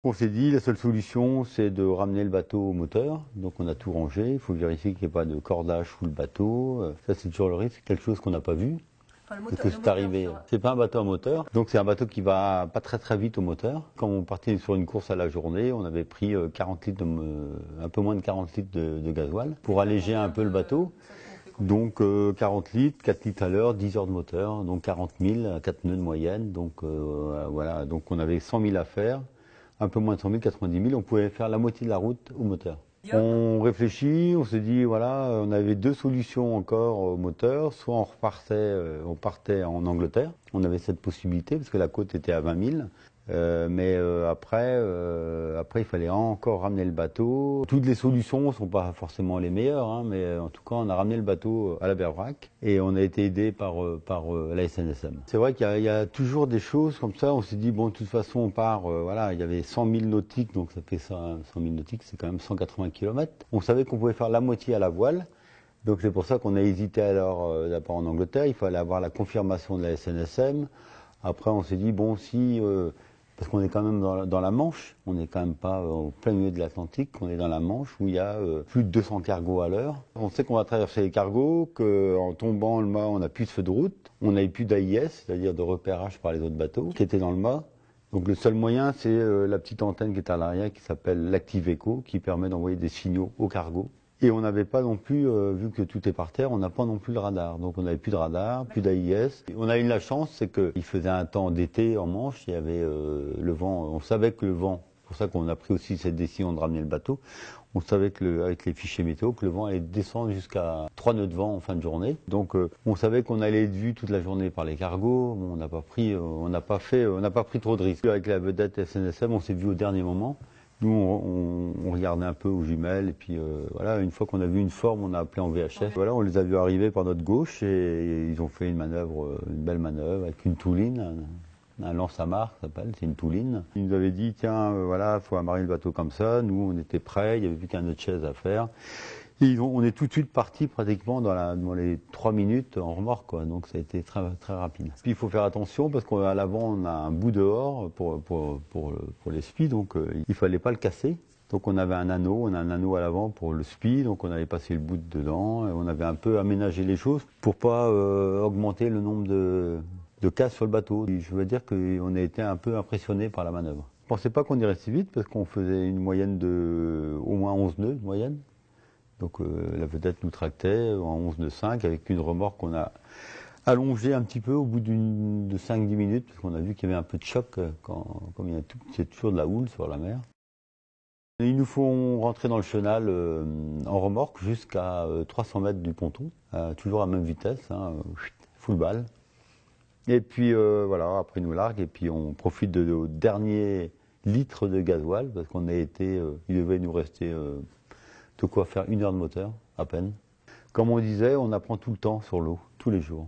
On s'est dit, la seule solution, c'est de ramener le bateau au moteur. Donc on a tout rangé, il faut vérifier qu'il n'y ait pas de cordage sous le bateau. Ça, c'est toujours le risque, c'est quelque chose qu'on n'a pas vu. Enfin, Parce que c'est arrivé. C'est pas un bateau à moteur, donc c'est un bateau qui va pas très vite au moteur. Quand on partait sur une course à la journée, on avait pris 40 litres un peu moins de 40 litres de gasoil pour alléger un peu le bateau. Donc 40 litres, 4 litres à l'heure, 10 heures de moteur, donc 40 000, 4 nœuds de moyenne. Donc voilà, donc on avait 100 000 à faire, un peu moins de 100 000, 90 000, on pouvait faire la moitié de la route au moteur. On réfléchit, on s'est dit, voilà, on avait deux solutions encore au moteur. Soit on partait en Angleterre. On avait cette possibilité parce que la côte était à 20 000. Mais après, il fallait encore ramener le bateau. Toutes les solutions ne sont pas forcément les meilleures, hein, mais en tout cas, on a ramené le bateau à la Bervrac et on a été aidé par la SNSM. C'est vrai qu'il y a toujours des choses comme ça. On s'est dit, bon, de toute façon, on part, voilà, il y avait 100 000 nautiques, donc ça fait 100 000 nautiques, c'est quand même 180 km. On savait qu'on pouvait faire la moitié à la voile. Donc c'est pour ça qu'on a hésité alors d'abord en Angleterre. Il fallait avoir la confirmation de la SNSM. Après, on s'est dit, bon, si... parce qu'on est quand même dans la Manche, on n'est quand même pas au plein milieu de l'Atlantique, on est dans la Manche où il y a plus de 200 cargos à l'heure. On sait qu'on va traverser les cargos, qu'en tombant le mât, on n'a plus de feu de route, on n'avait plus d'AIS, c'est-à-dire de repérage par les autres bateaux qui étaient dans le mât. Donc le seul moyen, c'est la petite antenne qui est à l'arrière qui s'appelle l'Active Echo, qui permet d'envoyer des signaux au cargo. Et on n'avait pas non plus, vu que tout est par terre, on n'a pas non plus le radar. Donc on n'avait plus de radar, plus d'AIS. On a eu la chance, c'est qu'il faisait un temps d'été en Manche, il y avait le vent, on savait que le vent, c'est pour ça qu'on a pris aussi cette décision de ramener le bateau, on savait que avec les fichiers météo, que le vent allait descendre jusqu'à 3 nœuds de vent en fin de journée. Donc on savait qu'on allait être vu toute la journée par les cargos. Bon, on n'a pas pris trop de risques. Avec la vedette SNSM, on s'est vu au dernier moment. Nous, on regardait un peu aux jumelles et puis voilà, une fois qu'on a vu une forme, on a appelé en VHF. Voilà, on les a vus arriver par notre gauche et ils ont fait une belle manœuvre avec une touline, un lance-amarre, ça s'appelle, c'est une touline. Ils nous avaient dit, tiens, voilà, faut amarrer le bateau comme ça. Nous, on était prêts, il n'y avait plus qu'un nœud de chaise à faire. Et on est tout de suite parti pratiquement dans les 3 minutes en remorque, quoi. Donc ça a été très rapide. Puis il faut faire attention parce qu'à l'avant on a un bout dehors pour les spies, donc il fallait pas le casser. Donc on a un anneau à l'avant pour le spi, donc on avait passé le bout dedans, et on avait un peu aménagé les choses pour pas augmenter le nombre de casses sur le bateau. Et je veux dire qu'on a été un peu impressionné par la manœuvre. Je pensais pas qu'on irait si vite parce qu'on faisait une moyenne de au moins 11 nœuds de moyenne. Donc la vedette nous tractait en 11 de 5 avec une remorque qu'on a allongée un petit peu au bout de 5-10 minutes parce qu'on a vu qu'il y avait un peu de choc comme il y a toujours de la houle sur la mer. Et ils nous font rentrer dans le chenal en remorque jusqu'à 300 mètres du ponton, toujours à même vitesse, hein, full balle. Et puis voilà, après ils nous larguent et puis on profite de nos derniers litres de gasoil parce qu'on a été, il devait nous rester de quoi faire 1 heure de moteur, à peine. Comme on disait, on apprend tout le temps sur l'eau, tous les jours.